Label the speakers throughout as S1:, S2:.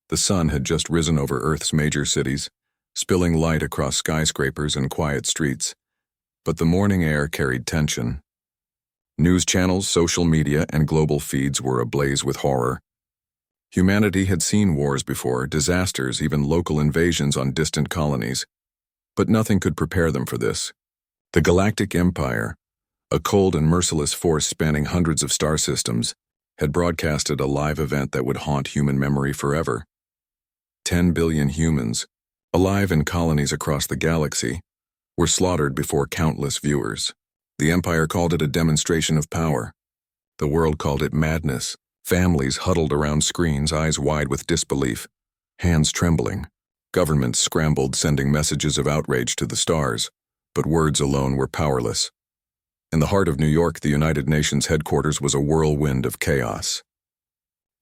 S1: The sun had just risen over Earth's major cities, spilling light across skyscrapers and quiet streets. But the morning air carried tension. News channels, social media, and global feeds were ablaze with horror. Humanity had seen wars before, disasters, even local invasions on distant colonies. But nothing could prepare them for this. The Galactic Empire, a cold and merciless force spanning hundreds of star systems, had broadcasted a live event that would haunt human memory forever. 10 billion humans, alive in colonies across the galaxy, were slaughtered before countless viewers. The Empire called it a demonstration of power. The world called it madness. Families huddled around screens, eyes wide with disbelief, hands trembling. Governments scrambled, sending messages of outrage to the stars, but words alone were powerless. In the heart of New York, the United Nations headquarters was a whirlwind of chaos.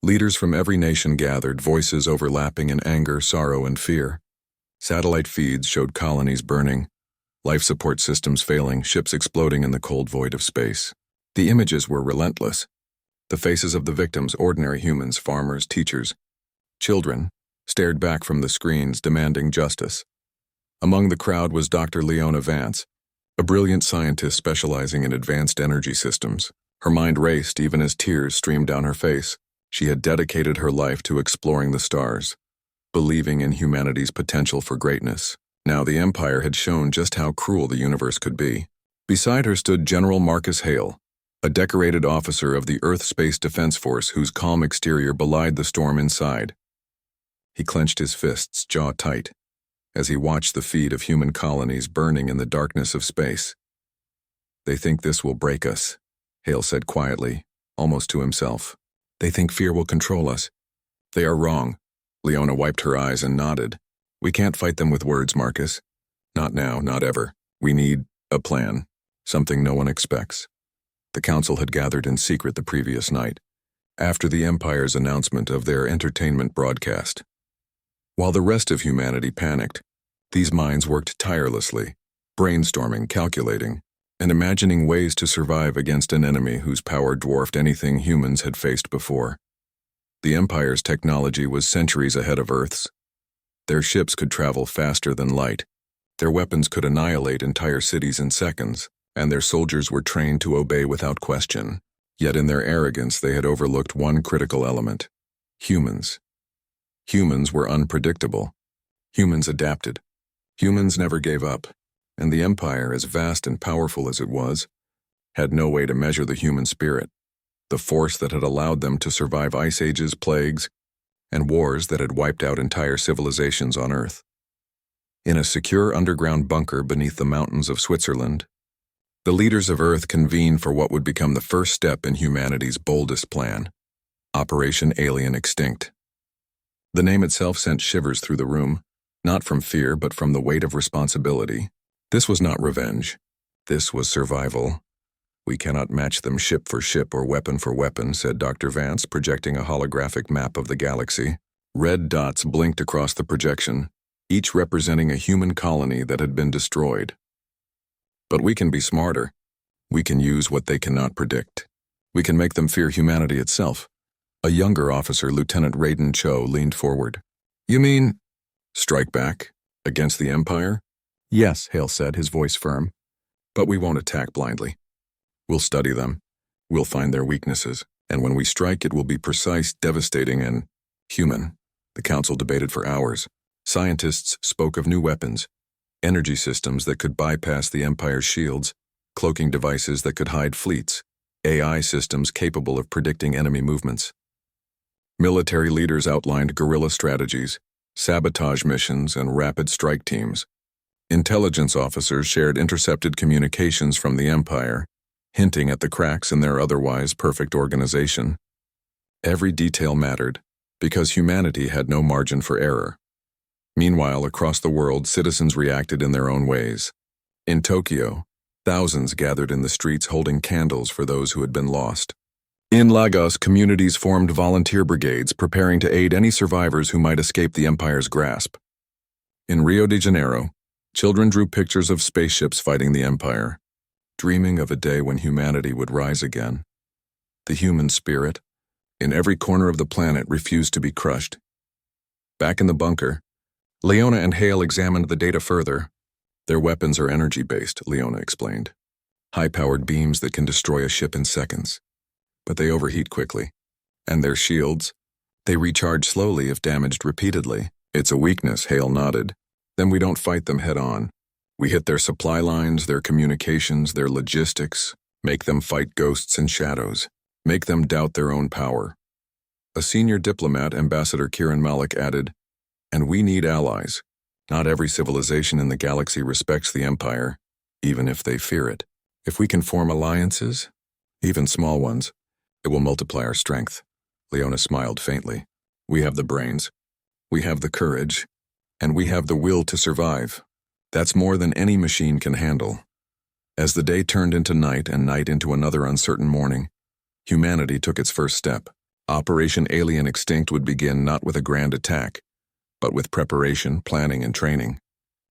S1: Leaders from every nation gathered, voices overlapping in anger, sorrow, and fear. Satellite feeds showed colonies burning, life support systems failing, ships exploding in the cold void of space. The images were relentless. The faces of the victims, ordinary humans, farmers, teachers, children, stared back from the screens, demanding justice. Among the crowd was Dr. Leona Vance, a brilliant scientist specializing in advanced energy systems. Her mind raced even as tears streamed down her face. She had dedicated her life to exploring the stars, believing in humanity's potential for greatness. Now the Empire had shown just how cruel the universe could be. Beside her stood General Marcus Hale, a decorated officer of the Earth Space Defense Force whose calm exterior belied the storm inside. He clenched his fists, jaw tight, as he watched the feed of human colonies burning in the darkness of space. "They think this will break us," Hale said quietly, almost to himself. "They think fear will control us. They are wrong." Leona wiped her eyes and nodded. "We can't fight them with words, Marcus. Not now, not ever. We need a plan, something no one expects." The council had gathered in secret the previous night, after the Empire's announcement of their entertainment broadcast. While the rest of humanity panicked, these minds worked tirelessly, brainstorming, calculating, and imagining ways to survive against an enemy whose power dwarfed anything humans had faced before. The Empire's technology was centuries ahead of Earth's. Their ships could travel faster than light, their weapons could annihilate entire cities in seconds, and their soldiers were trained to obey without question. Yet in their arrogance they had overlooked one critical element: humans. Humans were unpredictable. Humans adapted. Humans never gave up, and the Empire, as vast and powerful as it was, had no way to measure the human spirit, the force that had allowed them to survive ice ages, plagues, and wars that had wiped out entire civilizations on Earth. In a secure underground bunker beneath the mountains of Switzerland, the leaders of Earth convened for what would become the first step in humanity's boldest plan: Operation Alien Extinct. The name itself sent shivers through the room, not from fear but from the weight of responsibility. This was not revenge. This was survival. "We cannot match them ship for ship or weapon for weapon," said Dr. Vance, projecting a holographic map of the galaxy. Red dots blinked across the projection, each representing a human colony that had been destroyed. "But we can be smarter. We can use what they cannot predict. We can make them fear humanity itself." A younger officer, Lieutenant Raiden Cho, leaned forward. "You mean strike back against the Empire?" "Yes," Hale said, his voice firm. "But we won't attack blindly. We'll study them. We'll find their weaknesses. And when we strike, it will be precise, devastating, and human." The council debated for hours. Scientists spoke of new weapons, energy systems that could bypass the Empire's shields, cloaking devices that could hide fleets, AI systems capable of predicting enemy movements. Military leaders outlined guerrilla strategies, sabotage missions, and rapid strike teams. Intelligence officers shared intercepted communications from the Empire, hinting at the cracks in their otherwise perfect organization. Every detail mattered, because humanity had no margin for error. Meanwhile, across the world, citizens reacted in their own ways. In Tokyo, thousands gathered in the streets holding candles for those who had been lost. In Lagos, communities formed volunteer brigades preparing to aid any survivors who might escape the Empire's grasp. In Rio de Janeiro, children drew pictures of spaceships fighting the Empire, dreaming of a day when humanity would rise again. The human spirit, in every corner of the planet, refused to be crushed. Back in the bunker, Leona and Hale examined the data further. Their weapons are energy-based, Leona explained. High-powered beams that can destroy a ship in seconds. But they overheat quickly. And their shields? They recharge slowly if damaged repeatedly. It's a weakness, Hale nodded. Then we don't fight them head-on. We hit their supply lines, their communications, their logistics, make them fight ghosts and shadows, make them doubt their own power. A senior diplomat, Ambassador Kiran Malik, added, and we need allies. Not every civilization in the galaxy respects the Empire, even if they fear it. If we can form alliances, even small ones, it will multiply our strength. Leona smiled faintly. We have the brains, we have the courage, and we have the will to survive. That's more than any machine can handle. As the day turned into night and night into another uncertain morning, humanity took its first step. Operation Alien Extinct would begin not with a grand attack, but with preparation, planning, and training.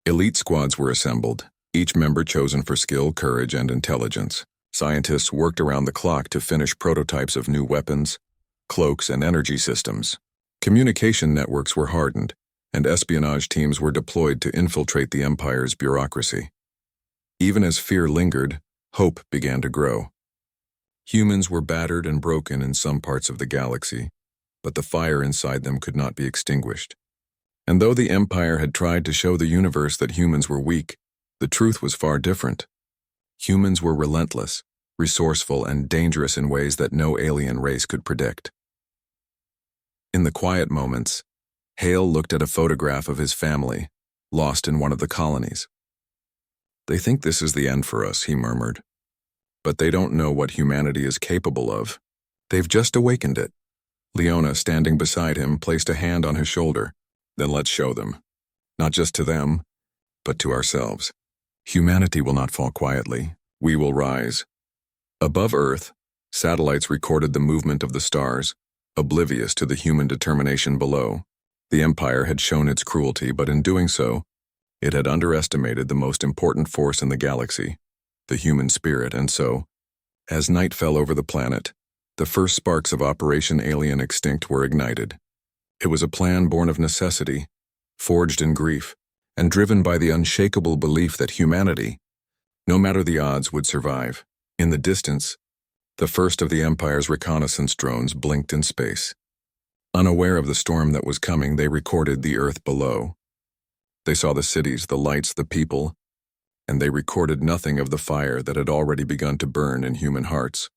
S1: Elite squads were assembled, each member chosen for skill, courage, and intelligence. Scientists worked around the clock to finish prototypes of new weapons, cloaks, and energy systems. Communication networks were hardened, and espionage teams were deployed to infiltrate the Empire's bureaucracy. Even as fear lingered, hope began to grow. Humans were battered and broken in some parts of the galaxy, but the fire inside them could not be extinguished. And though the Empire had tried to show the universe that humans were weak, the truth was far different. Humans were relentless, resourceful, and dangerous in ways that no alien race could predict. In the quiet moments, Hale looked at a photograph of his family, lost in one of the colonies. They think this is the end for us, he murmured. But they don't know what humanity is capable of. They've just awakened it. Leona, standing beside him, placed a hand on his shoulder. Then let's show them. Not just to them, but to ourselves. Humanity will not fall quietly. We will rise. Above Earth, satellites recorded the movement of the stars, oblivious to the human determination below. The Empire had shown its cruelty, but in doing so, it had underestimated the most important force in the galaxy, the human spirit, and so, as night fell over the planet, the first sparks of Operation Alien Extinct were ignited. It was a plan born of necessity, forged in grief, and driven by the unshakable belief that humanity, no matter the odds, would survive. In the distance, the first of the Empire's reconnaissance drones blinked in space. Unaware of the storm that was coming, they recorded the Earth below. They saw the cities, the lights, the people, and they recorded nothing of the fire that had already begun to burn in human hearts.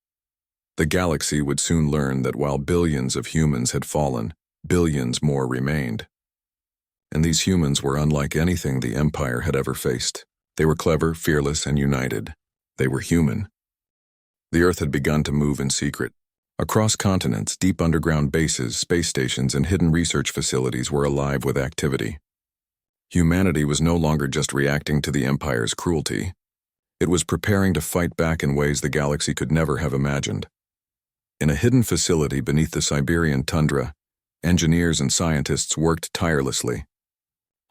S1: The galaxy would soon learn that while billions of humans had fallen, billions more remained. And these humans were unlike anything the Empire had ever faced. They were clever, fearless, and united. They were human. The Earth had begun to move in secret. Across continents, deep underground bases, space stations, and hidden research facilities were alive with activity. Humanity was no longer just reacting to the Empire's cruelty. It was preparing to fight back in ways the galaxy could never have imagined. In a hidden facility beneath the Siberian tundra, engineers and scientists worked tirelessly.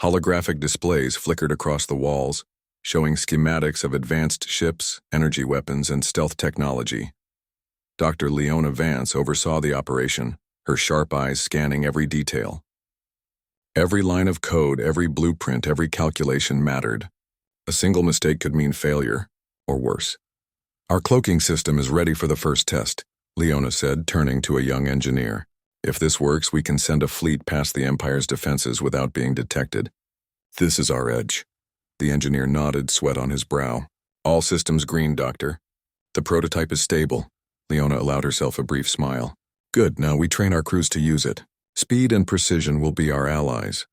S1: Holographic displays flickered across the walls, showing schematics of advanced ships, energy weapons, and stealth technology. Dr. Leona Vance oversaw the operation, her sharp eyes scanning every detail. Every line of code, every blueprint, every calculation mattered. A single mistake could mean failure, or worse. Our cloaking system is ready for the first test, Leona said, turning to a young engineer. If this works, we can send a fleet past the Empire's defenses without being detected. This is our edge. The engineer nodded, sweat on his brow. All systems green, Doctor. The prototype is stable. Leona allowed herself a brief smile. Good, now we train our crews to use it. Speed and precision will be our allies.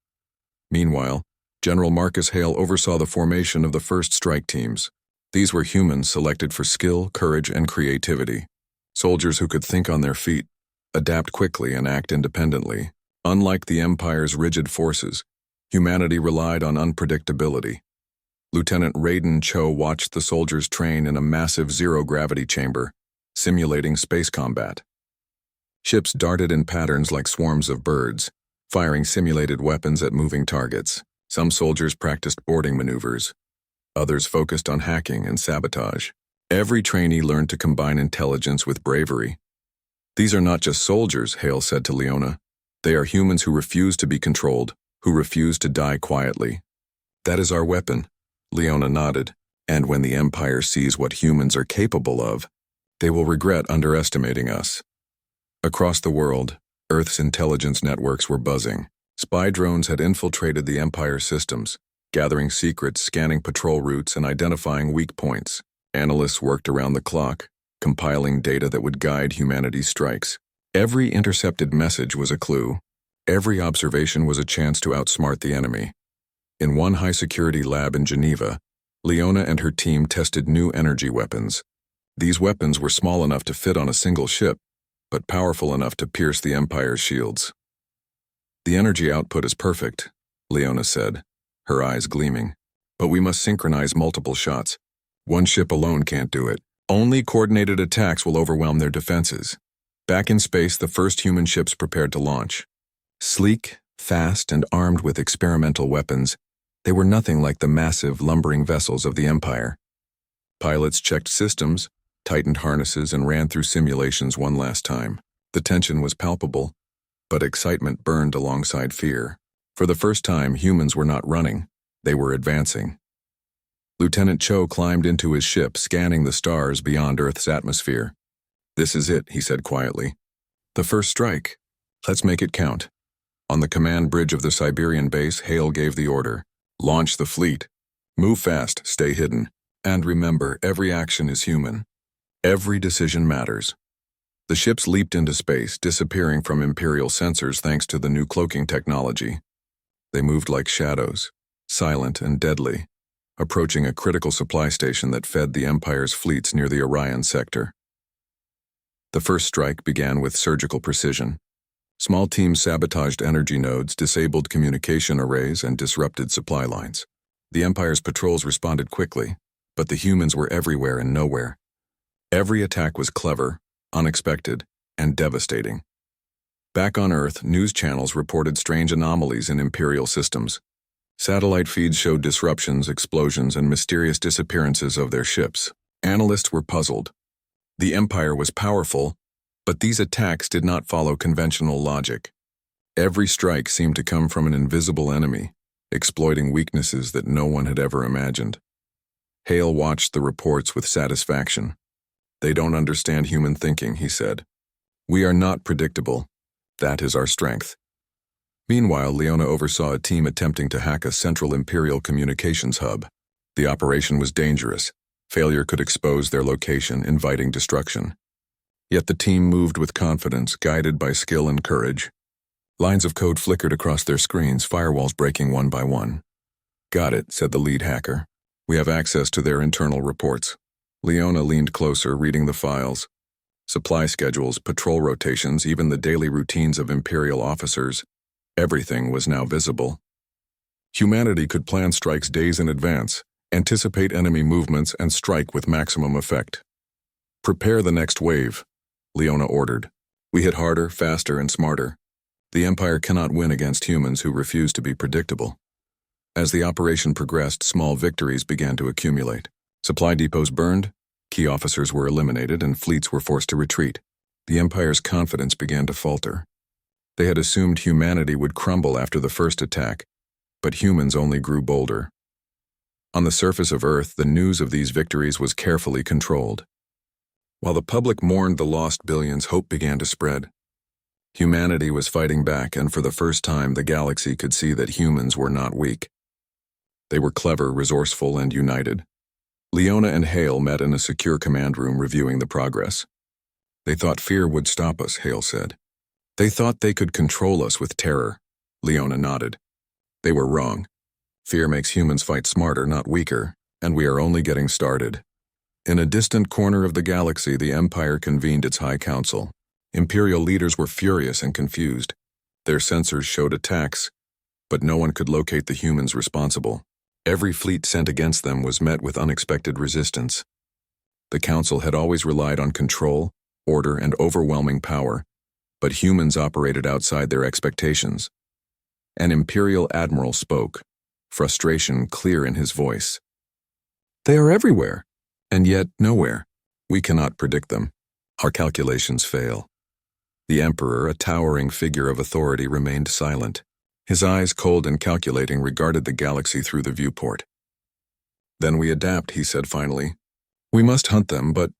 S1: Meanwhile, General Marcus Hale oversaw the formation of the first strike teams. These were humans selected for skill, courage, and creativity. Soldiers who could think on their feet, adapt quickly, and act independently. Unlike the Empire's rigid forces, humanity relied on unpredictability. Lieutenant Raiden Cho watched the soldiers train in a massive zero-gravity chamber, simulating space combat. Ships darted in patterns like swarms of birds, firing simulated weapons at moving targets. Some soldiers practiced boarding maneuvers. Others focused on hacking and sabotage. Every trainee learned to combine intelligence with bravery. These are not just soldiers, Hale said to Leona. They are humans who refuse to be controlled, who refuse to die quietly. That is our weapon, Leona nodded. And when the Empire sees what humans are capable of, they will regret underestimating us. Across the world, Earth's intelligence networks were buzzing. Spy drones had infiltrated the Empire systems, gathering secrets, scanning patrol routes, and identifying weak points. Analysts worked around the clock, compiling data that would guide humanity's strikes. Every intercepted message was a clue. Every observation was a chance to outsmart the enemy. In one high-security lab in Geneva, Leona and her team tested new energy weapons. These weapons were small enough to fit on a single ship, but powerful enough to pierce the Empire's shields. The energy output is perfect, Leona said, her eyes gleaming. But we must synchronize multiple shots. One ship alone can't do it. Only coordinated attacks will overwhelm their defenses. Back in space, the first human ships prepared to launch. Sleek, fast, and armed with experimental weapons, they were nothing like the massive, lumbering vessels of the Empire. Pilots checked systems, tightened harnesses, and ran through simulations one last time. The tension was palpable, but excitement burned alongside fear. For the first time, humans were not running, they were advancing. Lieutenant Cho climbed into his ship, scanning the stars beyond Earth's atmosphere. "This is it," he said quietly. "The first strike. Let's make it count." On the command bridge of the Siberian base, Hale gave the order. "Launch the fleet. Move fast, stay hidden. And remember, every action is human. Every decision matters." The ships leaped into space, disappearing from Imperial sensors thanks to the new cloaking technology. They moved like shadows, silent and deadly, approaching a critical supply station that fed the Empire's fleets near the Orion sector. The first strike began with surgical precision. Small teams sabotaged energy nodes, disabled communication arrays, and disrupted supply lines. The Empire's patrols responded quickly, but the humans were everywhere and nowhere. Every attack was clever, unexpected, and devastating. Back on Earth, news channels reported strange anomalies in Imperial systems. Satellite feeds showed disruptions, explosions, and mysterious disappearances of their ships. Analysts were puzzled. The Empire was powerful, but these attacks did not follow conventional logic. Every strike seemed to come from an invisible enemy, exploiting weaknesses that no one had ever imagined. Hale watched the reports with satisfaction. "They don't understand human thinking," he said. "We are not predictable. That is our strength." Meanwhile, Leona oversaw a team attempting to hack a central Imperial communications hub. The operation was dangerous. Failure could expose their location, inviting destruction. Yet the team moved with confidence, guided by skill and courage. Lines of code flickered across their screens, firewalls breaking one by one. "Got it," said the lead hacker. "We have access to their internal reports." Leona leaned closer, reading the files. Supply schedules, patrol rotations, even the daily routines of Imperial officers. Everything was now visible. Humanity could plan strikes days in advance, anticipate enemy movements, and strike with maximum effect. "Prepare the next wave," Leona ordered. "We hit harder, faster, and smarter. The Empire cannot win against humans who refuse to be predictable." As the operation progressed, small victories began to accumulate. Supply depots burned, key officers were eliminated, and fleets were forced to retreat. The Empire's confidence began to falter. They had assumed humanity would crumble after the first attack, but humans only grew bolder. On the surface of Earth, the news of these victories was carefully controlled. While the public mourned the lost billions, hope began to spread. Humanity was fighting back, and for the first time, the galaxy could see that humans were not weak. They were clever, resourceful, and united. Leona and Hale met in a secure command room reviewing the progress. "They thought fear would stop us," Hale said. "They thought they could control us with terror." Leona nodded. "They were wrong. Fear makes humans fight smarter, not weaker, and we are only getting started." In a distant corner of the galaxy, the Empire convened its High Council. Imperial leaders were furious and confused. Their sensors showed attacks, but no one could locate the humans responsible. Every fleet sent against them was met with unexpected resistance. The Council had always relied on control, order, and overwhelming power, but humans operated outside their expectations. An Imperial admiral spoke, frustration clear in his voice. "They are everywhere, and yet nowhere. We cannot predict them. Our calculations fail." The Emperor, a towering figure of authority, remained silent. His eyes, cold and calculating, regarded the galaxy through the viewport. "Then we adapt," he said finally. "We must hunt them, but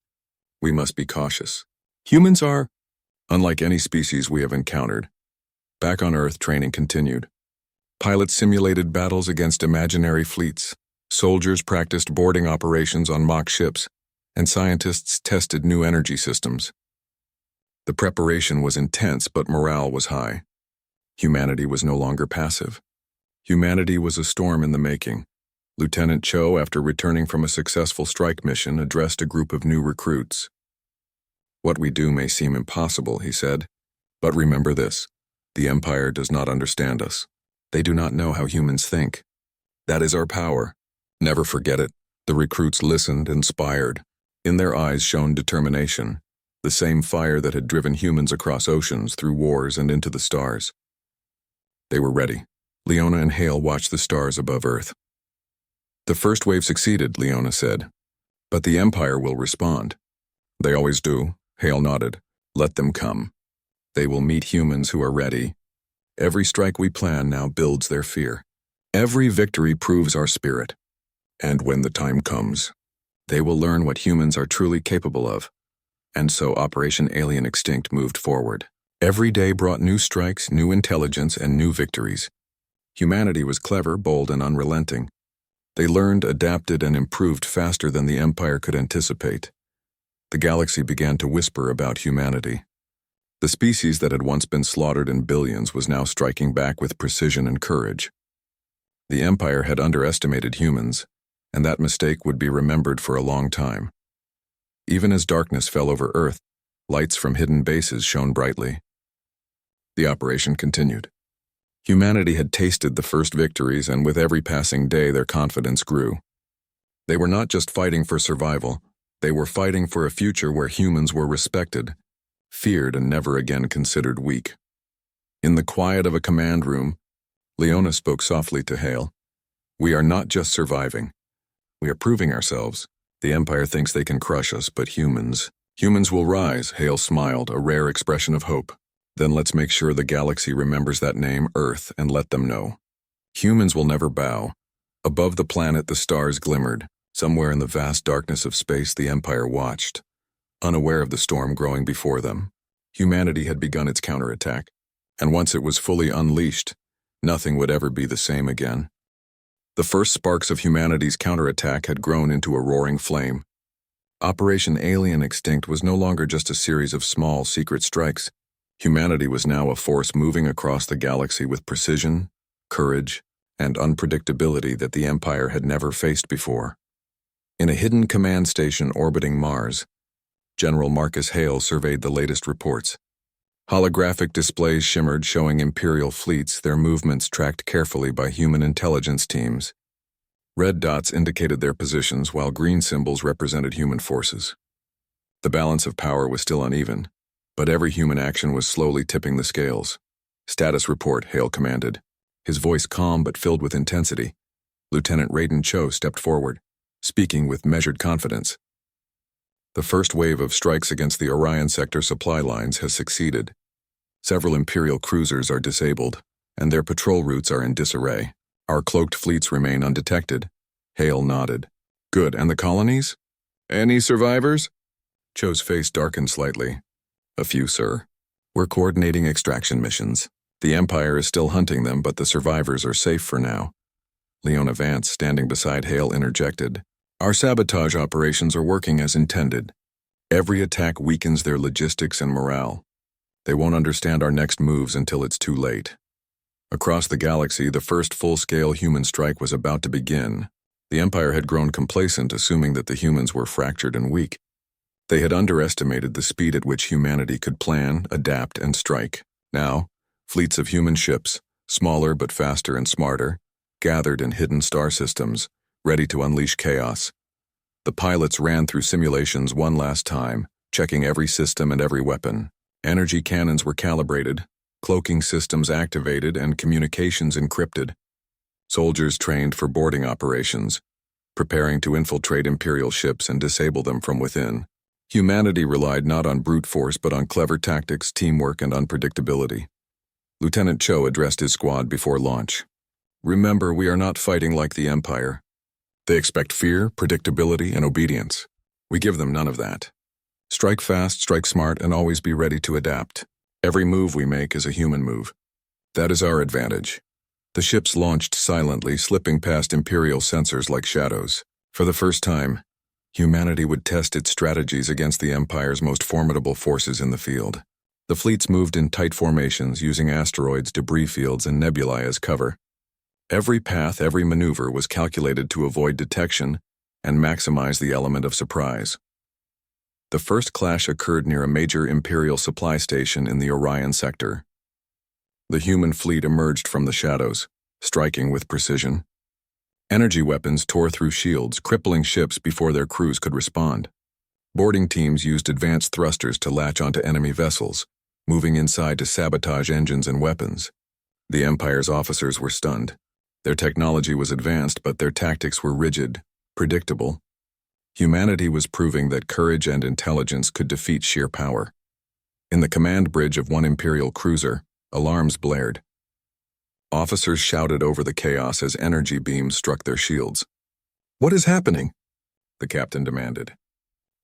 S1: we must be cautious. Humans are unlike any species we have encountered." Back on Earth, training continued. Pilots simulated battles against imaginary fleets. Soldiers practiced boarding operations on mock ships, and scientists tested new energy systems. The preparation was intense, but morale was high. Humanity was no longer passive. Humanity was a storm in the making. Lieutenant Cho, after returning from a successful strike mission, addressed a group of new recruits. "What we do may seem impossible," he said, "but remember this. The Empire does not understand us. They do not know how humans think. That is our power. Never forget it." The recruits listened, inspired. In their eyes shone determination, the same fire that had driven humans across oceans, through wars, and into the stars. They were ready. Leona and Hale watched the stars above Earth. "The first wave succeeded," Leona said, "but the Empire will respond." "They always do," Hale nodded. "Let them come. They will meet humans who are ready. Every strike we plan now builds their fear. Every victory proves our spirit. And when the time comes, they will learn what humans are truly capable of." And so Operation Alien Extinct moved forward. Every day brought new strikes, new intelligence, and new victories. Humanity was clever, bold, and unrelenting. They learned, adapted, and improved faster than the Empire could anticipate. The galaxy began to whisper about humanity. The species that had once been slaughtered in billions was now striking back with precision and courage. The Empire had underestimated humans, and that mistake would be remembered for a long time. Even as darkness fell over Earth, lights from hidden bases shone brightly. The operation continued. Humanity had tasted the first victories, and with every passing day their confidence grew. They were not just fighting for survival, they were fighting for a future where humans were respected, feared, and never again considered weak. In the quiet of a command room, Leona spoke softly to Hale. "We are not just surviving. We are proving ourselves. The Empire thinks they can crush us, but humans will rise." Hale smiled, a rare expression of hope. "Then let's make sure the galaxy remembers that name, Earth, and let them know. Humans will never bow." Above the planet, the stars glimmered. Somewhere in the vast darkness of space, the Empire watched, unaware of the storm growing before them. Humanity had begun its counterattack, and once it was fully unleashed, nothing would ever be the same again. The first sparks of humanity's counterattack had grown into a roaring flame. Operation Alien Extinct was no longer just a series of small, secret strikes. Humanity was now a force moving across the galaxy with precision, courage, and unpredictability that the Empire had never faced before. In a hidden command station orbiting Mars, General Marcus Hale surveyed the latest reports. Holographic displays shimmered, showing Imperial fleets, their movements tracked carefully by human intelligence teams. Red dots indicated their positions, while green symbols represented human forces. The balance of power was still uneven, but every human action was slowly tipping the scales. "Status report," Hale commanded, his voice calm but filled with intensity. Lieutenant Raiden Cho stepped forward, speaking with measured confidence. "The first wave of strikes against the Orion sector supply lines has succeeded. Several Imperial cruisers are disabled, and their patrol routes are in disarray. Our cloaked fleets remain undetected." Hale nodded. "Good, and the colonies? Any survivors?" Cho's face darkened slightly. "A few, sir. We're coordinating extraction missions. The Empire is still hunting them, but the survivors are safe for now." Leona Vance, standing beside Hale, interjected. "Our sabotage operations are working as intended. Every attack weakens their logistics and morale. They won't understand our next moves until it's too late." Across the galaxy, the first full-scale human strike was about to begin. The Empire had grown complacent, assuming that the humans were fractured and weak. They had underestimated the speed at which humanity could plan, adapt, and strike. Now, fleets of human ships, smaller but faster and smarter, gathered in hidden star systems, ready to unleash chaos. The pilots ran through simulations one last time, checking every system and every weapon. Energy cannons were calibrated, cloaking systems activated, and communications encrypted. Soldiers trained for boarding operations, preparing to infiltrate Imperial ships and disable them from within. Humanity relied not on brute force but on clever tactics, teamwork, and unpredictability. Lieutenant Cho addressed his squad before launch. Remember, we are not fighting like the Empire. They expect fear, predictability, and obedience. We give them none of that. Strike fast, strike smart, and always be ready to adapt. Every move we make is a human move. That is our advantage. The ships launched silently, slipping past Imperial sensors like shadows. For the first time, humanity would test its strategies against the Empire's most formidable forces in the field. The fleets moved in tight formations, using asteroids, debris fields, and nebulae as cover. Every path, every maneuver was calculated to avoid detection and maximize the element of surprise. The first clash occurred near a major Imperial supply station in the Orion sector. The human fleet emerged from the shadows, striking with precision. Energy weapons tore through shields, crippling ships before their crews could respond. Boarding teams used advanced thrusters to latch onto enemy vessels, moving inside to sabotage engines and weapons. The Empire's officers were stunned. Their technology was advanced, but their tactics were rigid, predictable. Humanity was proving that courage and intelligence could defeat sheer power. In the command bridge of one Imperial cruiser, alarms blared. Officers shouted over the chaos as energy beams struck their shields. "What is happening?" the captain demanded.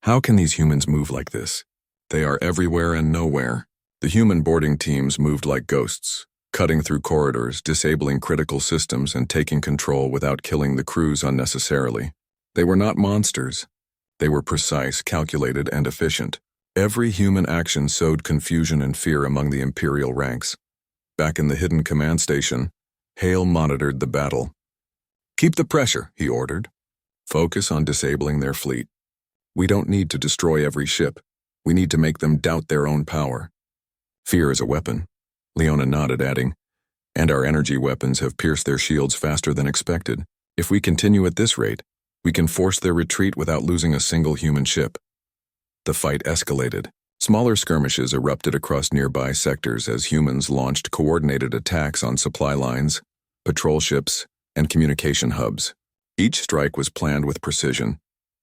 S1: "How can these humans move like this? They are everywhere and nowhere." The human boarding teams moved like ghosts, cutting through corridors, disabling critical systems, and taking control without killing the crews unnecessarily. They were not monsters. They were precise, calculated, and efficient. Every human action sowed confusion and fear among the Imperial ranks. Back in the hidden command station, Hale monitored the battle. "Keep the pressure," he ordered. "Focus on disabling their fleet. We don't need to destroy every ship. We need to make them doubt their own power." "Fear is a weapon," Leona nodded, adding, "and our energy weapons have pierced their shields faster than expected. If we continue at this rate, we can force their retreat without losing a single human ship." The fight escalated. Smaller skirmishes erupted across nearby sectors as humans launched coordinated attacks on supply lines, patrol ships, and communication hubs. Each strike was planned with precision,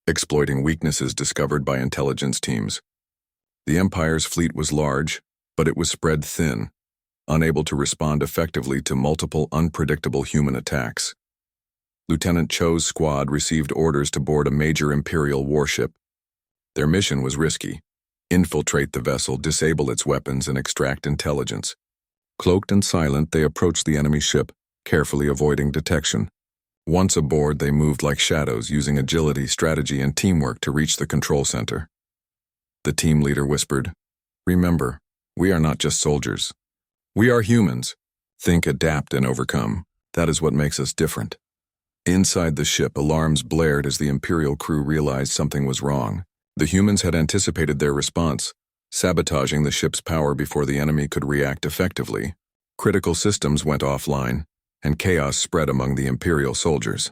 S1: exploiting weaknesses discovered by intelligence teams. The Empire's fleet was large, but it was spread thin, unable to respond effectively to multiple unpredictable human attacks. Lieutenant Cho's squad received orders to board a major Imperial warship. Their mission was risky: infiltrate the vessel, disable its weapons, and extract intelligence. Cloaked and silent, they approached the enemy ship, carefully avoiding detection. Once aboard, they moved like shadows, using agility, strategy, and teamwork to reach the control center. The team leader whispered, "Remember, we are not just soldiers. We are humans. Think, adapt, and overcome. That is what makes us different." Inside the ship, alarms blared as the Imperial crew realized something was wrong. The humans had anticipated their response, sabotaging the ship's power before the enemy could react effectively. Critical systems went offline, and chaos spread among the Imperial soldiers.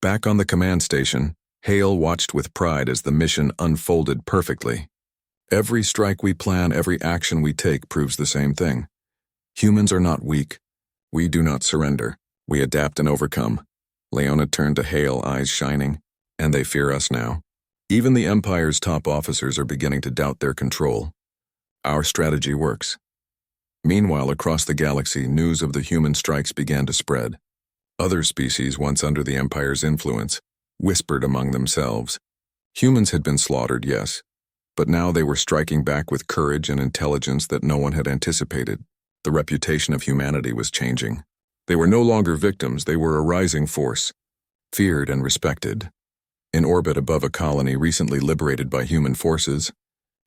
S1: Back on the command station, Hale watched with pride as the mission unfolded perfectly. "Every strike we plan, every action we take proves the same thing. Humans are not weak. We do not surrender. We adapt and overcome." Leona turned to Hale, eyes shining. "And they fear us now. Even the Empire's top officers are beginning to doubt their control. Our strategy works." Meanwhile, across the galaxy, news of the human strikes began to spread. Other species, once under the Empire's influence, whispered among themselves. Humans had been slaughtered, yes, but now they were striking back with courage and intelligence that no one had anticipated. The reputation of humanity was changing. They were no longer victims, they were a rising force, feared and respected. In orbit above a colony recently liberated by human forces,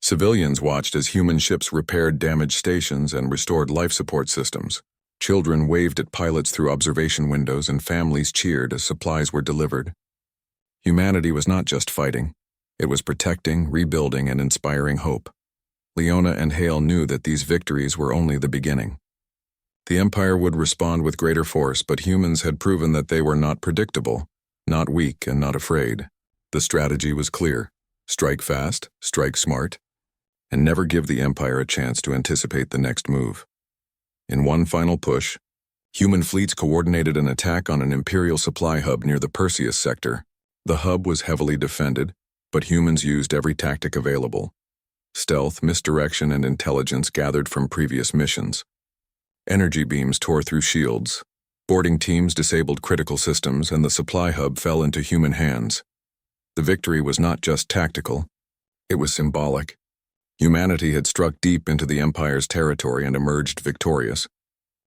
S1: civilians watched as human ships repaired damaged stations and restored life support systems. Children waved at pilots through observation windows, and families cheered as supplies were delivered. Humanity was not just fighting. It was protecting, rebuilding, and inspiring hope. Leona and Hale knew that these victories were only the beginning. The Empire would respond with greater force, but humans had proven that they were not predictable, not weak, and not afraid. The strategy was clear: strike fast, strike smart, and never give the Empire a chance to anticipate the next move. In one final push, human fleets coordinated an attack on an Imperial supply hub near the Perseus sector. The hub was heavily defended, But humans used every tactic available. Stealth, misdirection, and intelligence gathered from previous missions. Energy beams tore through shields. Boarding teams disabled critical systems, and the supply hub fell into human hands. The victory was not just tactical. It was symbolic. Humanity had struck deep into the Empire's territory and emerged victorious.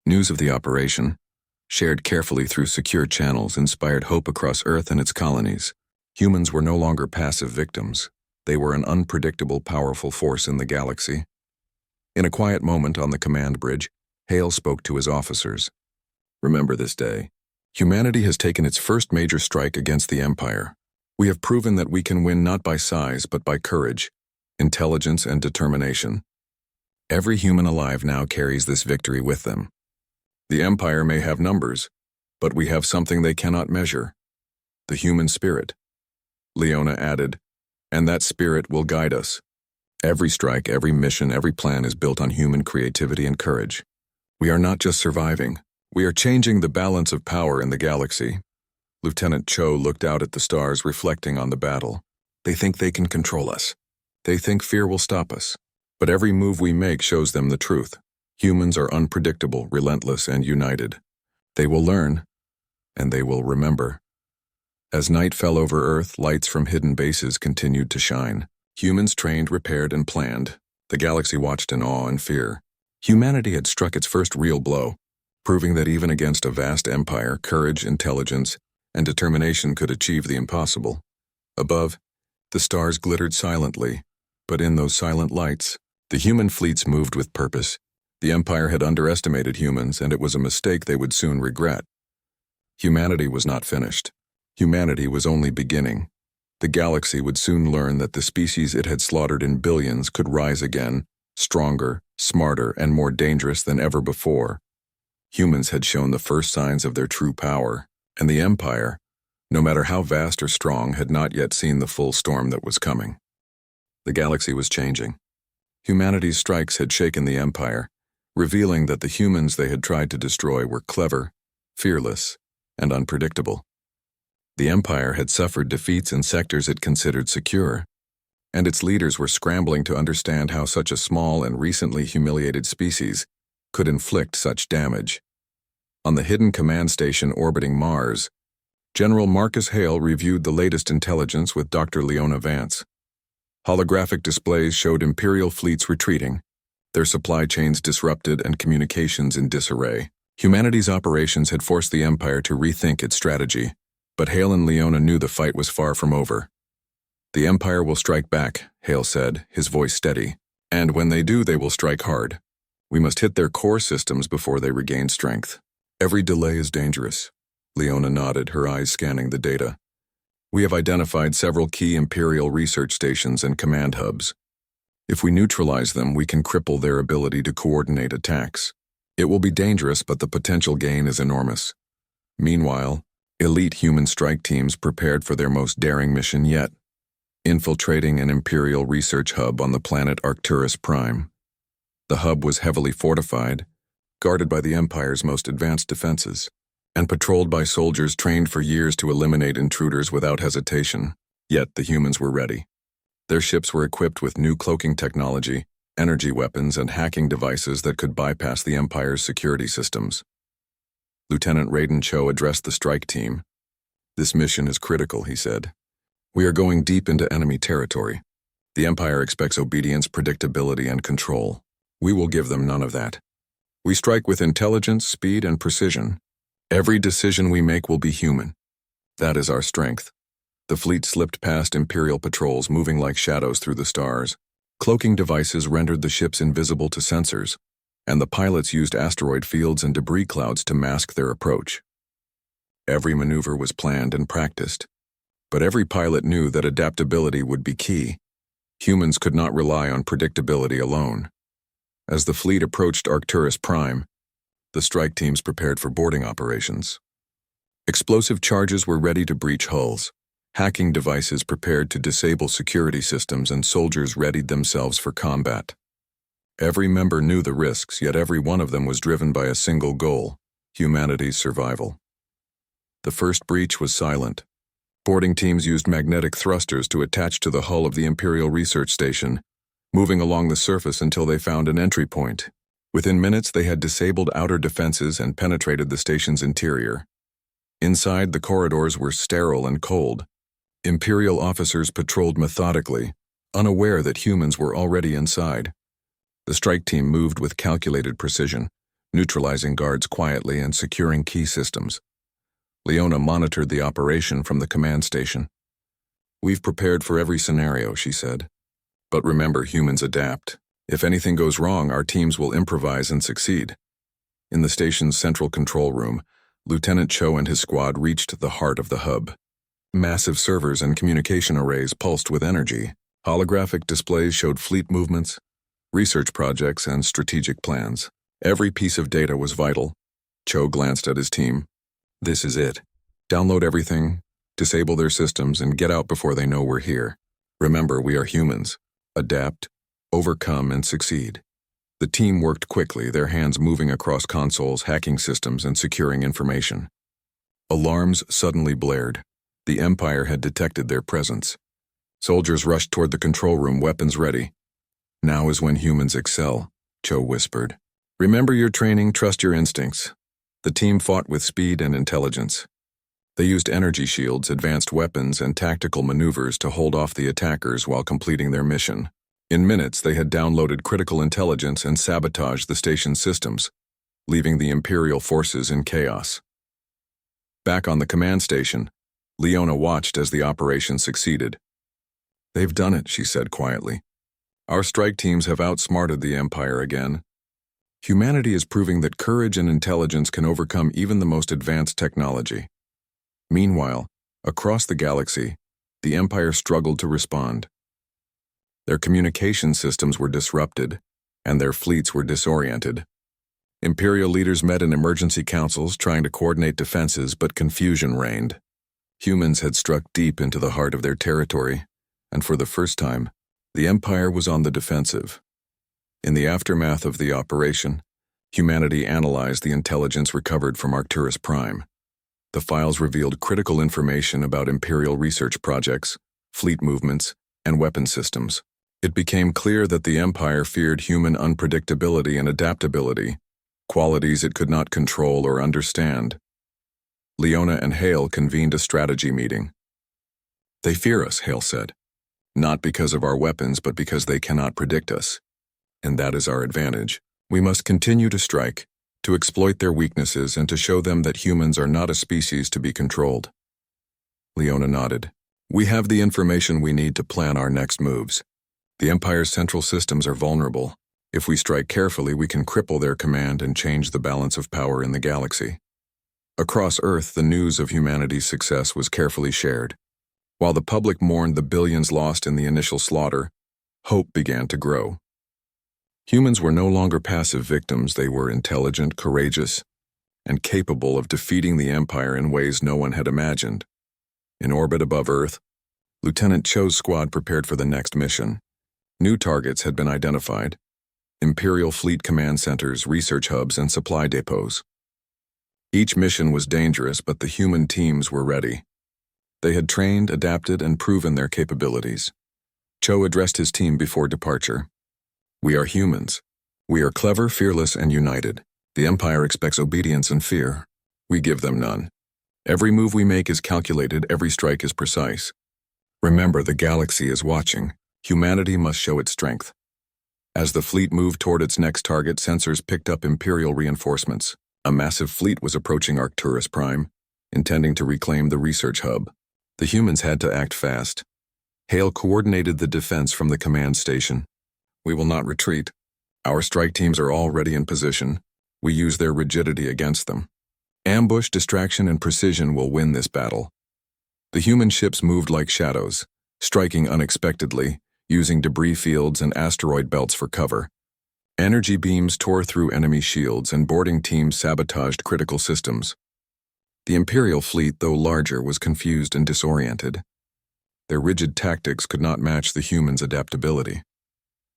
S1: News of the operation, shared carefully through secure channels, inspired hope across Earth and its colonies. Humans were no longer passive victims. They were an unpredictable, powerful force in the galaxy. In a quiet moment on the command bridge, Hale spoke to his officers. Remember this day. Humanity has taken its first major strike against the Empire. We have proven that we can win not by size but by courage, intelligence, and determination. Every human alive now carries this victory with them. The Empire may have numbers, but we have something they cannot measure: the human spirit. Leona added, and that spirit will guide us. Every strike, every mission, every plan is built on human creativity and courage. We are not just surviving, we are changing the balance of power in the galaxy. Lieutenant Cho looked out at the stars, reflecting on the battle. They think they can control us. They think fear will stop us. But every move we make shows them the truth. Humans are unpredictable, relentless, and united. They will learn, and they will remember. As night fell over Earth, lights from hidden bases continued to shine. Humans trained, repaired, and planned. The galaxy watched in awe and fear. Humanity had struck its first real blow, proving that even against a vast empire, courage, intelligence, and determination could achieve the impossible. Above, the stars glittered silently, but in those silent lights, the human fleets moved with purpose. The Empire had underestimated humans, and it was a mistake they would soon regret. Humanity was not finished. Humanity was only beginning. The galaxy would soon learn that the species it had slaughtered in billions could rise again, stronger, smarter, and more dangerous than ever before. Humans had shown the first signs of their true power, and the Empire, no matter how vast or strong, had not yet seen the full storm that was coming. The galaxy was changing. Humanity's strikes had shaken the Empire, revealing that the humans they had tried to destroy were clever, fearless, and unpredictable. The Empire had suffered defeats in sectors it considered secure, and its leaders were scrambling to understand how such a small and recently humiliated species could inflict such damage. On the hidden command station orbiting Mars, General Marcus Hale reviewed the latest intelligence with Dr. Leona Vance. Holographic displays showed Imperial fleets retreating, their supply chains disrupted and communications in disarray. Humanity's operations had forced the Empire to rethink its strategy, but Hale and Leona knew the fight was far from over. The Empire will strike back, Hale said, his voice steady. And when they do, they will strike hard. We must hit their core systems before they regain strength. Every delay is dangerous. Leona nodded, her eyes scanning the data. We have identified several key Imperial research stations and command hubs. If we neutralize them, we can cripple their ability to coordinate attacks. It will be dangerous, but the potential gain is enormous. Meanwhile, elite human strike teams prepared for their most daring mission yet, infiltrating an Imperial research hub on the planet Arcturus Prime. The hub was heavily fortified, guarded by the Empire's most advanced defenses, and patrolled by soldiers trained for years to eliminate intruders without hesitation. Yet the humans were ready. Their ships were equipped with new cloaking technology, energy weapons, and hacking devices that could bypass the Empire's security systems. Lieutenant Raiden Cho addressed the strike team. This mission is critical, he said. We are going deep into enemy territory. The Empire expects obedience, predictability, and control. We will give them none of that. We strike with intelligence, speed, and precision. Every decision we make will be human. That is our strength. The fleet slipped past Imperial patrols, moving like shadows through the stars. Cloaking devices rendered the ships invisible to sensors, and the pilots used asteroid fields and debris clouds to mask their approach. Every maneuver was planned and practiced, but every pilot knew that adaptability would be key. Humans could not rely on predictability alone. As the fleet approached Arcturus Prime, the strike teams prepared for boarding operations. Explosive charges were ready to breach hulls, hacking devices prepared to disable security systems, and soldiers readied themselves for combat. Every member knew the risks, yet every one of them was driven by a single goal: humanity's survival. The first breach was silent. Boarding teams used magnetic thrusters to attach to the hull of the Imperial Research Station, moving along the surface until they found an entry point. Within minutes, they had disabled outer defenses and penetrated the station's interior. Inside, the corridors were sterile and cold. Imperial officers patrolled methodically, unaware that humans were already inside. The strike team moved with calculated precision, neutralizing guards quietly and securing key systems. Leona monitored the operation from the command station. "We've prepared for every scenario," she said. "But remember, humans adapt. If anything goes wrong, our teams will improvise and succeed." In the station's central control room, Lieutenant Cho and his squad reached the heart of the hub. Massive servers and communication arrays pulsed with energy. Holographic displays showed fleet movements, research projects, and strategic plans. Every piece of data was vital. Cho glanced at his team. "This is it. Download everything, disable their systems, and get out before they know we're here. Remember, we are humans. Adapt, overcome, and succeed." The team worked quickly, their hands moving across consoles, hacking systems, and securing information. Alarms suddenly blared. The Empire had detected their presence. Soldiers rushed toward the control room, weapons ready. "Now is when humans excel," Cho whispered. "Remember your training, trust your instincts." The team fought with speed and intelligence. They used energy shields, advanced weapons, and tactical maneuvers to hold off the attackers while completing their mission. In minutes, they had downloaded critical intelligence and sabotaged the station's systems, leaving the Imperial forces in chaos. Back on the command station, Leona watched as the operation succeeded. "They've done it," she said quietly. "Our strike teams have outsmarted the Empire again. Humanity is proving that courage and intelligence can overcome even the most advanced technology." Meanwhile, across the galaxy, the Empire struggled to respond. Their communication systems were disrupted, and their fleets were disoriented. Imperial leaders met in emergency councils trying to coordinate defenses, but confusion reigned. Humans had struck deep into the heart of their territory, and for the first time, the Empire was on the defensive. In the aftermath of the operation, humanity analyzed the intelligence recovered from Arcturus Prime. The files revealed critical information about Imperial research projects, fleet movements, and weapon systems. It became clear that the Empire feared human unpredictability and adaptability, qualities it could not control or understand. Leona and Hale convened a strategy meeting. "They fear us," Hale said. "Not because of our weapons, but because they cannot predict us. And that is our advantage. We must continue to strike, to exploit their weaknesses, and to show them that humans are not a species to be controlled." Leona nodded. "We have the information we need to plan our next moves. The Empire's central systems are vulnerable. If we strike carefully, we can cripple their command and change the balance of power in the galaxy." Across Earth, the news of humanity's success was carefully shared. While the public mourned the billions lost in the initial slaughter, hope began to grow. Humans were no longer passive victims. They were intelligent, courageous, and capable of defeating the Empire in ways no one had imagined. In orbit above Earth, Lieutenant Cho's squad prepared for the next mission. New targets had been identified: Imperial fleet command centers, research hubs, and supply depots. Each mission was dangerous, but the human teams were ready. They had trained, adapted, and proven their capabilities. Cho addressed his team before departure. "We are humans. We are clever, fearless, and united. The Empire expects obedience and fear. We give them none. Every move we make is calculated, every strike is precise. Remember, the galaxy is watching. Humanity must show its strength." As the fleet moved toward its next target, sensors picked up Imperial reinforcements. A massive fleet was approaching Arcturus Prime, intending to reclaim the research hub. The humans had to act fast. Hale coordinated the defense from the command station. "We will not retreat. Our strike teams are already in position. We use their rigidity against them. Ambush, distraction, and precision will win this battle." The human ships moved like shadows, striking unexpectedly, using debris fields and asteroid belts for cover. Energy beams tore through enemy shields, and boarding teams sabotaged critical systems. The Imperial fleet, though larger, was confused and disoriented. Their rigid tactics could not match the humans' adaptability.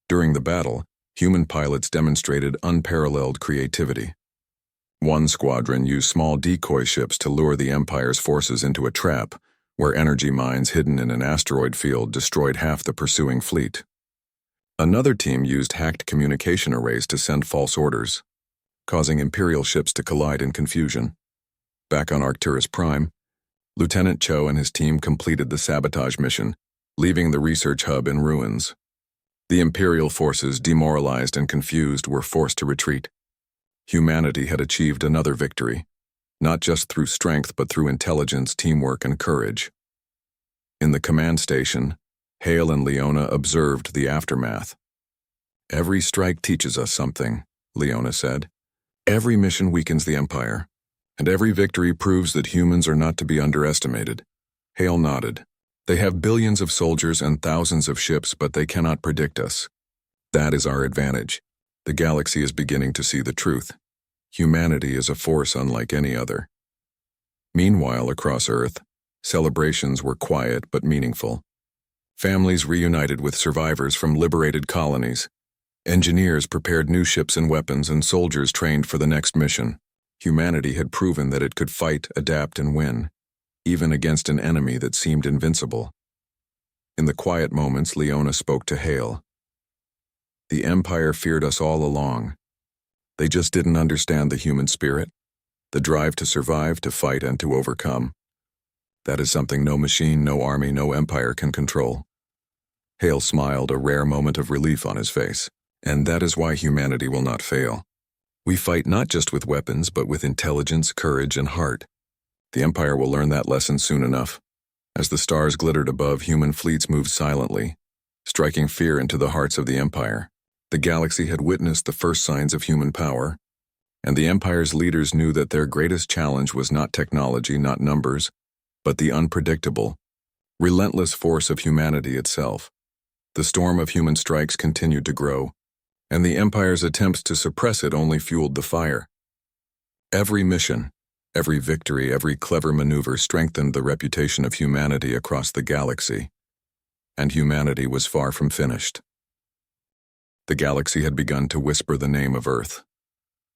S1: During the battle, human pilots demonstrated unparalleled creativity. One squadron used small decoy ships to lure the Empire's forces into a trap, where energy mines hidden in an asteroid field destroyed half the pursuing fleet. Another team used hacked communication arrays to send false orders, causing Imperial ships to collide in confusion. Back on Arcturus Prime, Lieutenant Cho and his team completed the sabotage mission, leaving the research hub in ruins. The Imperial forces, demoralized and confused, were forced to retreat. Humanity had achieved another victory, not just through strength but through intelligence, teamwork, and courage. In the command station, Hale and Leona observed the aftermath. "Every strike teaches us something," Leona said. "Every mission weakens the Empire, and every victory proves that humans are not to be underestimated." Hale nodded. "They have billions of soldiers and thousands of ships, but they cannot predict us. That is our advantage. The galaxy is beginning to see the truth. Humanity is a force unlike any other." Meanwhile, across Earth, celebrations were quiet but meaningful. Families reunited with survivors from liberated colonies. Engineers prepared new ships and weapons, and soldiers trained for the next mission. Humanity had proven that it could fight, adapt, and win, even against an enemy that seemed invincible. In the quiet moments, Leona spoke to Hale. "The Empire feared us all along. They just didn't understand the human spirit, the drive to survive, to fight, and to overcome. That is something no machine, no army, no empire can control." Hale smiled, a rare moment of relief on his face. "And that is why humanity will not fail. We fight not just with weapons, but with intelligence, courage, and heart. The Empire will learn that lesson soon enough." As the stars glittered above, human fleets moved silently, striking fear into the hearts of the Empire. The galaxy had witnessed the first signs of human power, and the Empire's leaders knew that their greatest challenge was not technology, not numbers, but the unpredictable, relentless force of humanity itself. The storm of human strikes continued to grow, and the Empire's attempts to suppress it only fueled the fire. Every mission, every victory, every clever maneuver strengthened the reputation of humanity across the galaxy, and humanity was far from finished. The galaxy had begun to whisper the name of Earth.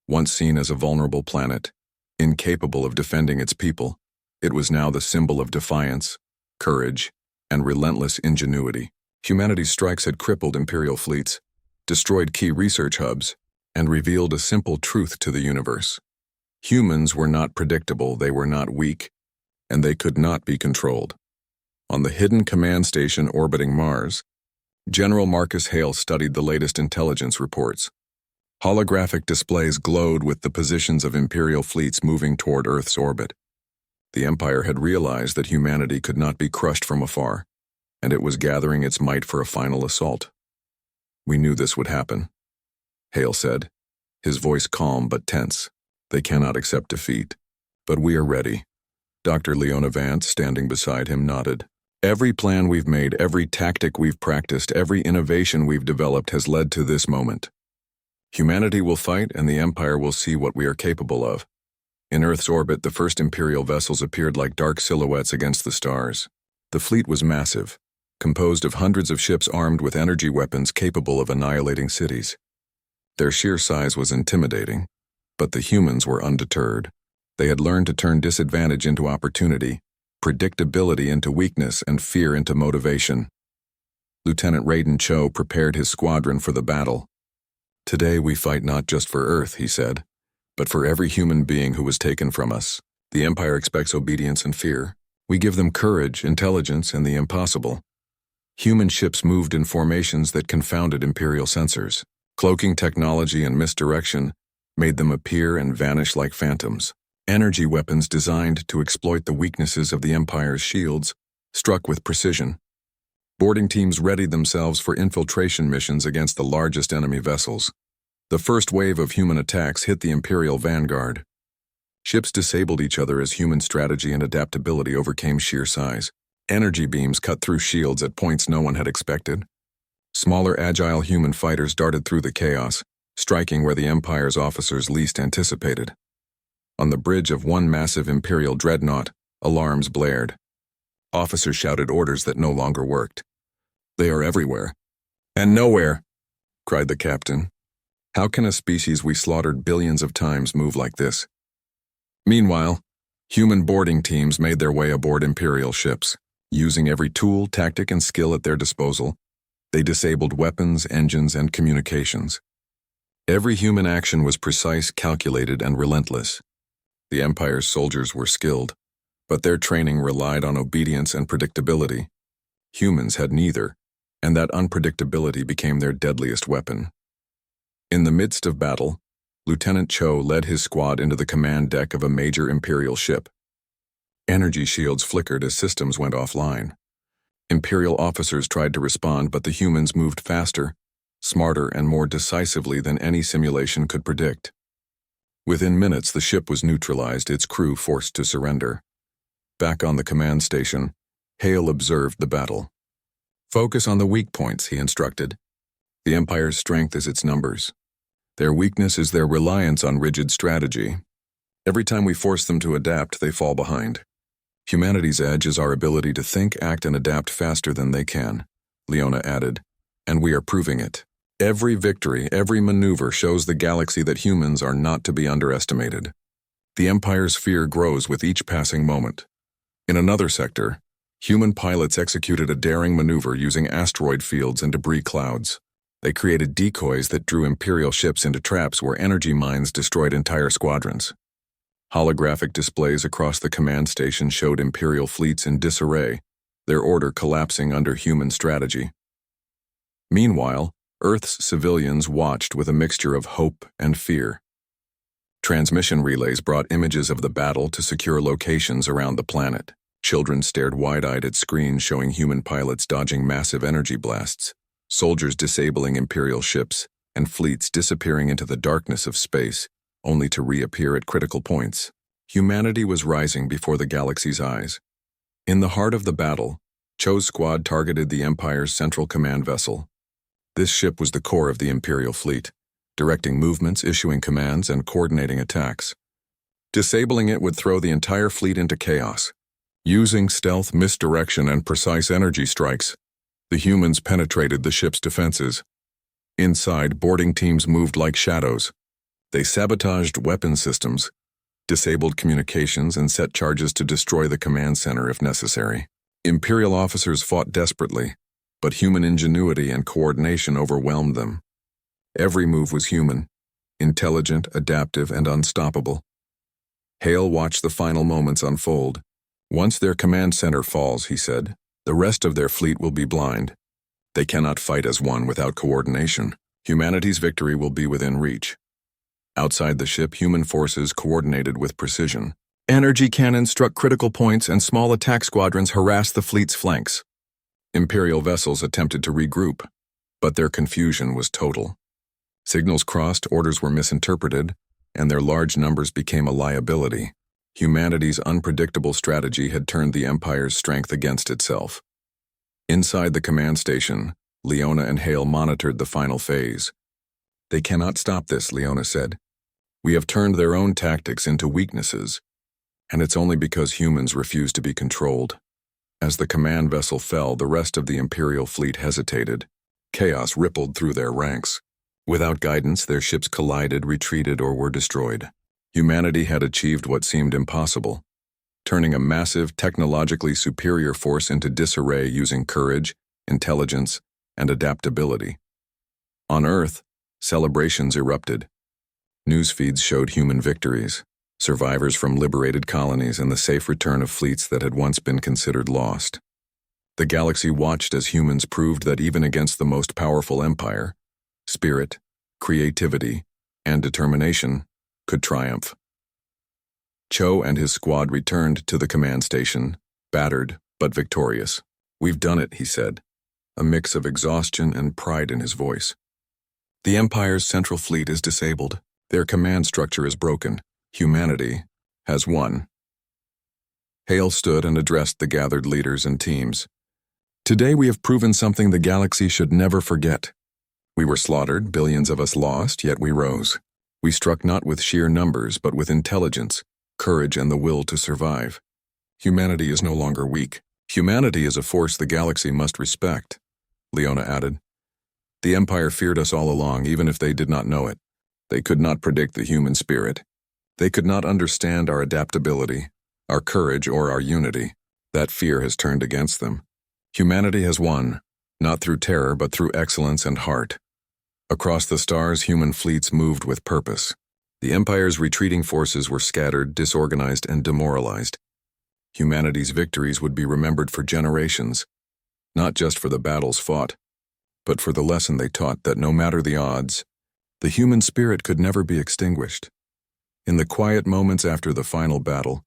S1: Once seen as a vulnerable planet, incapable of defending its people, it was now the symbol of defiance, courage, and relentless ingenuity. Humanity's strikes had crippled Imperial fleets, destroyed key research hubs, and revealed a simple truth to the universe. Humans were not predictable, they were not weak, and they could not be controlled. On the hidden command station orbiting Mars, General Marcus Hale studied the latest intelligence reports. Holographic displays glowed with the positions of Imperial fleets moving toward Earth's orbit. The Empire had realized that humanity could not be crushed from afar, and it was gathering its might for a final assault. "We knew this would happen," Hale said, his voice calm but tense. "They cannot accept defeat, but we are ready." Dr. Leona Vance, standing beside him, nodded. "Every plan we've made, every tactic we've practiced, every innovation we've developed has led to this moment. Humanity will fight, and the Empire will see what we are capable of." In Earth's orbit, the first Imperial vessels appeared like dark silhouettes against the stars. The fleet was massive, composed of hundreds of ships armed with energy weapons capable of annihilating cities. Their sheer size was intimidating, but the humans were undeterred. They had learned to turn disadvantage into opportunity, predictability into weakness, and fear into motivation. Lieutenant Raiden Cho prepared his squadron for the battle. "Today we fight not just for Earth," he said, "but for every human being who was taken from us. The Empire expects obedience and fear. We give them courage, intelligence, and the impossible." Human ships moved in formations that confounded Imperial sensors. Cloaking technology and misdirection made them appear and vanish like phantoms. Energy weapons designed to exploit the weaknesses of the Empire's shields struck with precision. Boarding teams readied themselves for infiltration missions against the largest enemy vessels. The first wave of human attacks hit the Imperial vanguard. Ships disabled each other as human strategy and adaptability overcame sheer size. Energy beams cut through shields at points no one had expected. Smaller, agile human fighters darted through the chaos, striking where the Empire's officers least anticipated. On the bridge of one massive Imperial dreadnought, alarms blared. Officers shouted orders that no longer worked. "They are everywhere. And nowhere!" cried the captain. "How can a species we slaughtered billions of times move like this?" Meanwhile, Human boarding teams made their way aboard Imperial ships. Using every tool, tactic, and skill at their disposal, they disabled weapons, engines, and communications. Every human action was precise, calculated, and relentless. The Empire's soldiers were skilled, but their training relied on obedience and predictability. Humans had neither, and that unpredictability became their deadliest weapon. In the midst of battle, Lieutenant Cho led his squad into the command deck of a major Imperial ship. Energy shields flickered as systems went offline. Imperial officers tried to respond, but the humans moved faster, smarter, and more decisively than any simulation could predict. Within minutes, the ship was neutralized, its crew forced to surrender. Back on the command station, Hale observed the battle. "Focus on the weak points," he instructed. "The Empire's strength is its numbers. Their weakness is their reliance on rigid strategy. Every time we force them to adapt, they fall behind. Humanity's edge is our ability to think, act, and adapt faster than they can," Leona added, "and we are proving it. Every victory, every maneuver shows the galaxy that humans are not to be underestimated. The Empire's fear grows with each passing moment." In another sector, human pilots executed a daring maneuver using asteroid fields and debris clouds. They created decoys that drew Imperial ships into traps where energy mines destroyed entire squadrons. Holographic displays across the command station showed Imperial fleets in disarray, their order collapsing under human strategy. Meanwhile, Earth's civilians watched with a mixture of hope and fear. Transmission relays brought images of the battle to secure locations around the planet. Children stared wide-eyed at screens showing human pilots dodging massive energy blasts, soldiers disabling Imperial ships, and fleets disappearing into the darkness of space, only to reappear at critical points. Humanity was rising before the galaxy's eyes. In the heart of the battle, Cho's squad targeted the Empire's Central Command vessel. This ship was the core of the Imperial fleet, directing movements, issuing commands, and coordinating attacks. Disabling it would throw the entire fleet into chaos. Using stealth, misdirection, and precise energy strikes, the humans penetrated the ship's defenses. Inside, boarding teams moved like shadows. They sabotaged weapon systems, disabled communications, and set charges to destroy the command center if necessary. Imperial officers fought desperately, but human ingenuity and coordination overwhelmed them. Every move was human, intelligent, adaptive, and unstoppable. Hale watched the final moments unfold. "Once their command center falls," he said, "the rest of their fleet will be blind. They cannot fight as one without coordination. Humanity's victory will be within reach." Outside the ship, human forces coordinated with precision. Energy cannons struck critical points and small attack squadrons harassed the fleet's flanks. Imperial vessels attempted to regroup, but their confusion was total. Signals crossed, orders were misinterpreted, and their large numbers became a liability. Humanity's unpredictable strategy had turned the Empire's strength against itself. Inside the command station, Leona and Hale monitored the final phase. "They cannot stop this," Leona said. "We have turned their own tactics into weaknesses, and it's only because humans refuse to be controlled." As the command vessel fell, the rest of the Imperial fleet hesitated. Chaos rippled through their ranks. Without guidance, their ships collided, retreated, or were destroyed. Humanity had achieved what seemed impossible, turning a massive, technologically superior force into disarray using courage, intelligence, and adaptability. On Earth, celebrations erupted. News feeds showed human victories, survivors from liberated colonies, and the safe return of fleets that had once been considered lost. The galaxy watched as humans proved that even against the most powerful empire, spirit, creativity, and determination could triumph. Cho and his squad returned to the command station, battered but victorious. "We've done it," he said, a mix of exhaustion and pride in his voice. "The Empire's central fleet is disabled. Their command structure is broken. Humanity has won." Hale stood and addressed the gathered leaders and teams. "Today we have proven something the galaxy should never forget. We were slaughtered, billions of us lost, yet we rose. We struck not with sheer numbers, but with intelligence, courage, and the will to survive. Humanity is no longer weak. Humanity is a force the galaxy must respect," Leona added. "The Empire feared us all along, even if they did not know it. They could not predict the human spirit. They could not understand our adaptability, our courage or our unity. That fear has turned against them. Humanity has won, not through terror but through excellence and heart. Across the stars, human fleets moved with purpose. The Empire's retreating forces were scattered, disorganized, and demoralized. Humanity's victories would be remembered for generations, not just for the battles fought, but for the lesson they taught that no matter the odds, the human spirit could never be extinguished. In the quiet moments after the final battle,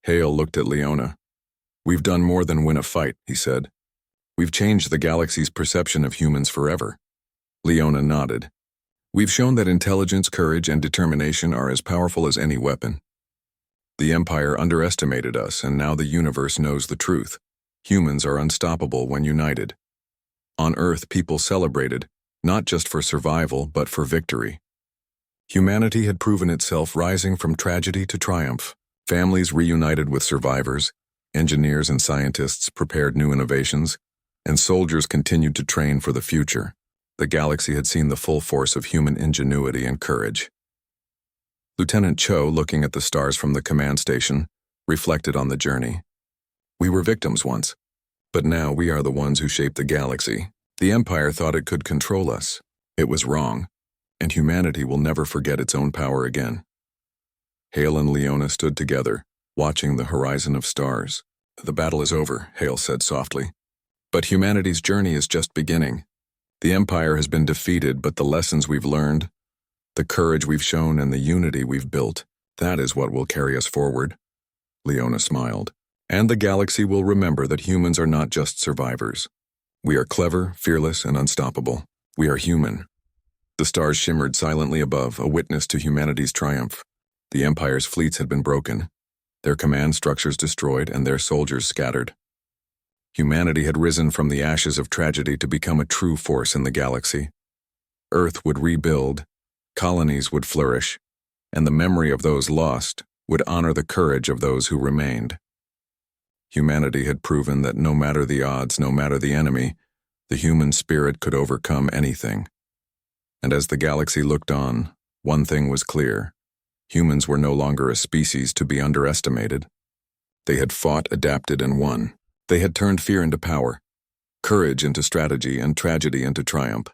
S1: Hale looked at Leona. "We've done more than win a fight," he said. "We've changed the galaxy's perception of humans forever." Leona nodded. "We've shown that intelligence, courage, and determination are as powerful as any weapon. The Empire underestimated us, and now the universe knows the truth. Humans are unstoppable when united." On Earth, people celebrated, not just for survival, but for victory. Humanity had proven itself, rising from tragedy to triumph. Families reunited with survivors, engineers and scientists prepared new innovations, and soldiers continued to train for the future. The galaxy had seen the full force of human ingenuity and courage. Lieutenant Cho, looking at the stars from the command station, reflected on the journey. "We were victims once, but now we are the ones who shaped the galaxy. The Empire thought it could control us. It was wrong, and humanity will never forget its own power again." Hale and Leona stood together, watching the horizon of stars. "The battle is over," Hale said softly. "But humanity's journey is just beginning. The Empire has been defeated, but the lessons we've learned, the courage we've shown, and the unity we've built, that is what will carry us forward." Leona smiled. "And the galaxy will remember that humans are not just survivors. We are clever, fearless, and unstoppable. We are human." The stars shimmered silently above, a witness to humanity's triumph. The Empire's fleets had been broken, their command structures destroyed, and their soldiers scattered. Humanity had risen from the ashes of tragedy to become a true force in the galaxy. Earth would rebuild, colonies would flourish, and the memory of those lost would honor the courage of those who remained. Humanity had proven that no matter the odds, no matter the enemy, the human spirit could overcome anything. And as the galaxy looked on, one thing was clear. Humans were no longer a species to be underestimated. They had fought, adapted, and won. They had turned fear into power, courage into strategy, and tragedy into triumph.